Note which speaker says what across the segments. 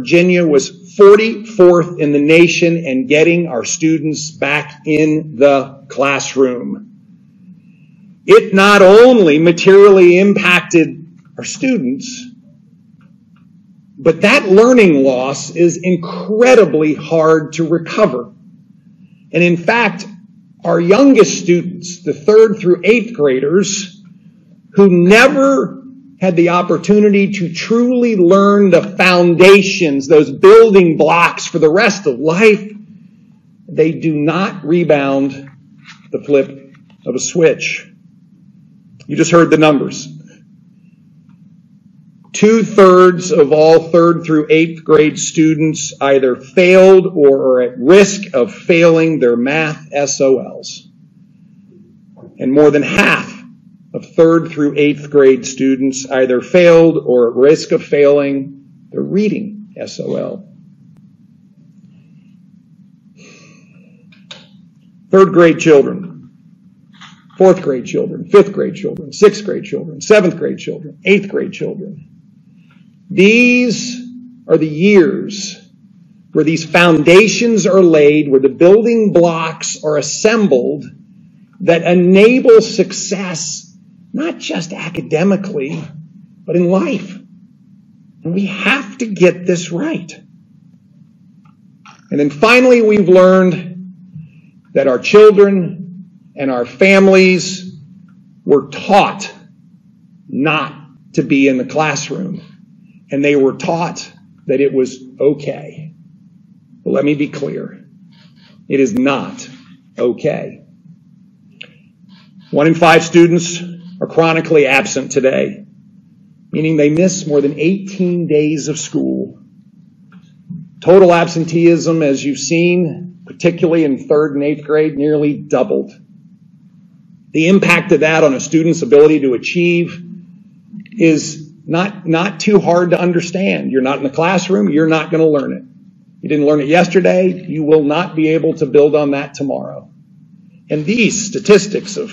Speaker 1: Virginia was 44th in the nation in getting our students back in the classroom. It not only materially impacted our students, but that learning loss is incredibly hard to recover. And in fact, our youngest students, the 3rd through 8th graders, who never had the opportunity to truly learn the foundations, those building blocks for the rest of life, they do not rebound the flip of a switch. You just heard the numbers. 2/3 of all 3rd through 8th grade students either failed or are at risk of failing their math SOLs. And more than half of 3rd through 8th grade students either failed or at risk of failing their reading SOL. 3rd grade children, 4th grade children, 5th grade children, 6th grade children, 7th grade children, 8th grade children. These are the years where these foundations are laid, where the building blocks are assembled that enable success, not just academically, but in life. And we have to get this right. And then finally, we've learned that our children and our families were taught not to be in the classroom. And they were taught that it was okay. But let me be clear. It is not okay. 1 in 5 students are chronically absent today, meaning they miss more than 18 days of school. Total absenteeism, as you've seen, particularly in 3rd and 8th grade, nearly doubled. The impact of that on a student's ability to achieve is not too hard to understand. You're not in the classroom, you're not going to learn it. You didn't learn it yesterday, you will not be able to build on that tomorrow. And these statistics of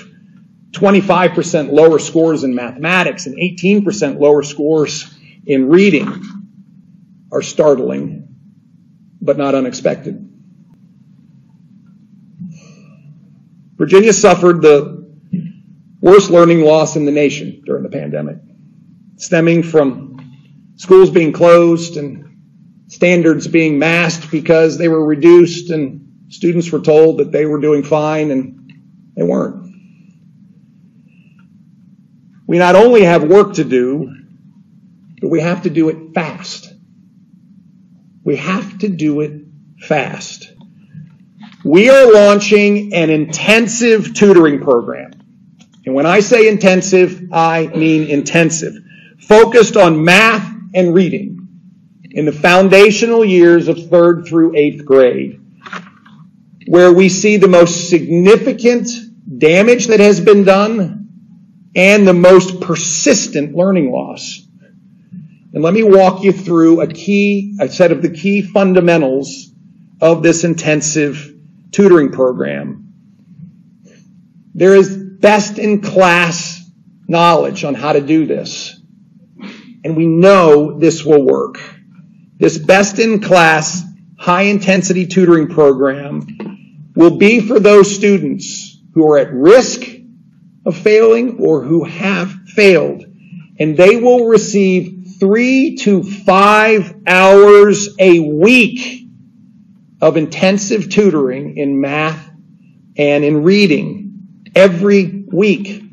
Speaker 1: 25% lower scores in mathematics and 18% lower scores in reading are startling, but not unexpected. Virginia suffered the worst learning loss in the nation during the pandemic, stemming from schools being closed and standards being masked because they were reduced and students were told that they were doing fine and they weren't. We not only have work to do, but we have to do it fast. We have to do it fast. We are launching an intensive tutoring program. And when I say intensive, I mean intensive. Focused on math and reading in the foundational years of 3rd through 8th grade, where we see the most significant damage that has been done and the most persistent learning loss. And let me walk you through a set of the key fundamentals of this intensive tutoring program. There is best-in-class knowledge on how to do this. And we know this will work. This best-in-class, high-intensity tutoring program will be for those students who are at risk of failing or who have failed. And they will receive 3 to 5 hours a week of intensive tutoring in math and in reading every week.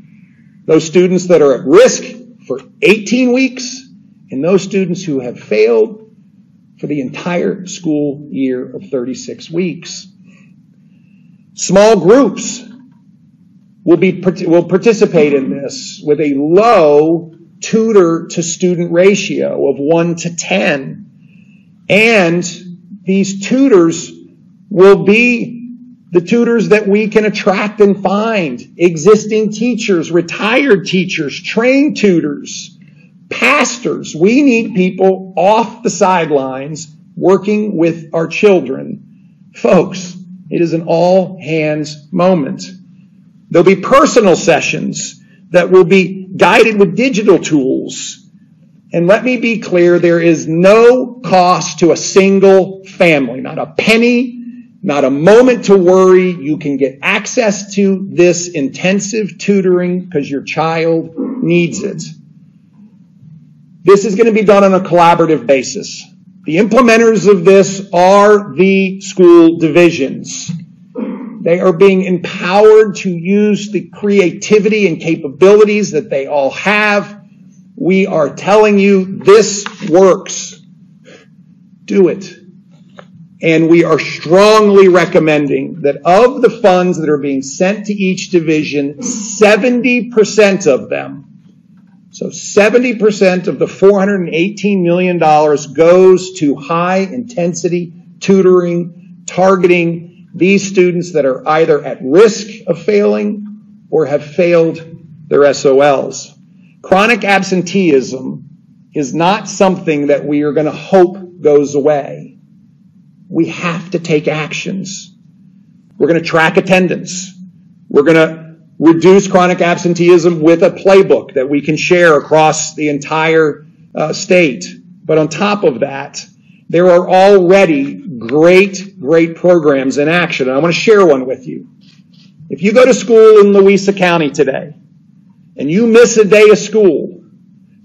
Speaker 1: Those students that are at risk for 18 weeks and those students who have failed for the entire school year of 36 weeks. Small groups will participate in this with a low tutor to student ratio of 1 to 10. And these tutors will be the tutors that we can attract and find. Existing teachers, retired teachers, trained tutors, pastors. We need people off the sidelines working with our children. Folks, it is an all-hands moment. There'll be personal sessions that will be guided with digital tools. And let me be clear, there is no cost to a single family, not a penny, not a moment to worry. You can get access to this intensive tutoring because your child needs it. This is going to be done on a collaborative basis. The implementers of this are the school divisions. They are being empowered to use the creativity and capabilities that they all have. We are telling you this works. Do it. And we are strongly recommending that of the funds that are being sent to each division, 70% of them, so 70% of the $418 million goes to high-intensity tutoring, targeting these students that are either at risk of failing or have failed their SOLs. Chronic absenteeism is not something that we are going to hope goes away. We have to take actions. We're going to track attendance. We're going to reduce chronic absenteeism with a playbook that we can share across the entire state. But on top of that, there are already great programs in action. And I want to share one with you. If you go to school in Louisa County today and you miss a day of school,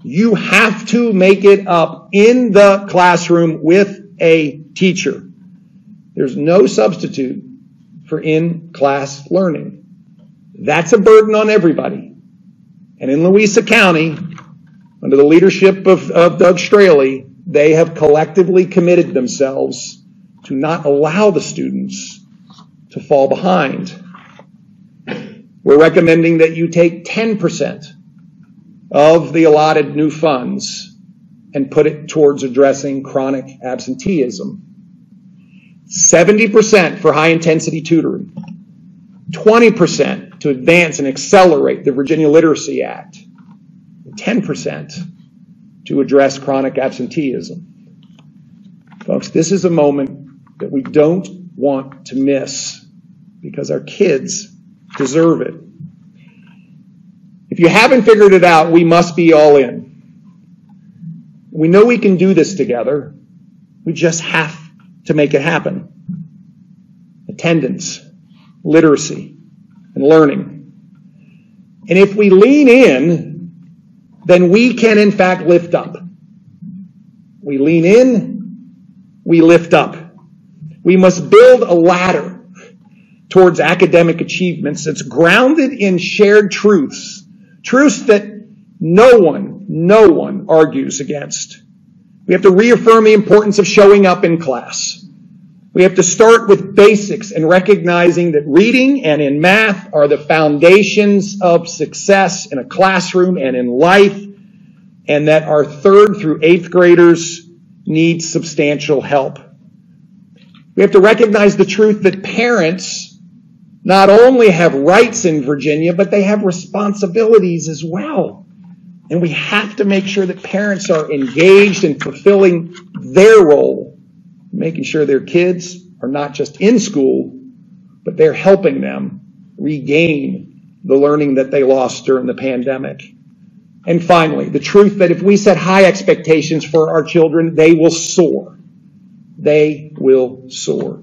Speaker 1: you have to make it up in the classroom with a teacher. There's no substitute for in-class learning. That's a burden on everybody. And in Louisa County, under the leadership of Doug Straley, they have collectively committed themselves to not allow the students to fall behind. We're recommending that you take 10% of the allotted new funds and put it towards addressing chronic absenteeism. 70% for high-intensity tutoring. 20% to advance and accelerate the Virginia Literacy Act. 10% to address chronic absenteeism. Folks, this is a moment that we don't want to miss because our kids deserve it. If you haven't figured it out, we must be all in. We know we can do this together. We just have to make it happen. Attendance, literacy, and learning. And if we lean in, then we can in fact lift up. We lean in, we lift up. We must build a ladder towards academic achievements that's grounded in shared truths that no one argues against. We have to reaffirm the importance of showing up in class. We have to start with basics and recognizing that reading and in math are the foundations of success in a classroom and in life, and that our 3rd through 8th graders need substantial help. We have to recognize the truth that parents not only have rights in Virginia, but they have responsibilities as well. And we have to make sure that parents are engaged in fulfilling their role, making sure their kids are not just in school, but they're helping them regain the learning that they lost during the pandemic. And finally, the truth that if we set high expectations for our children, they will soar. They will soar.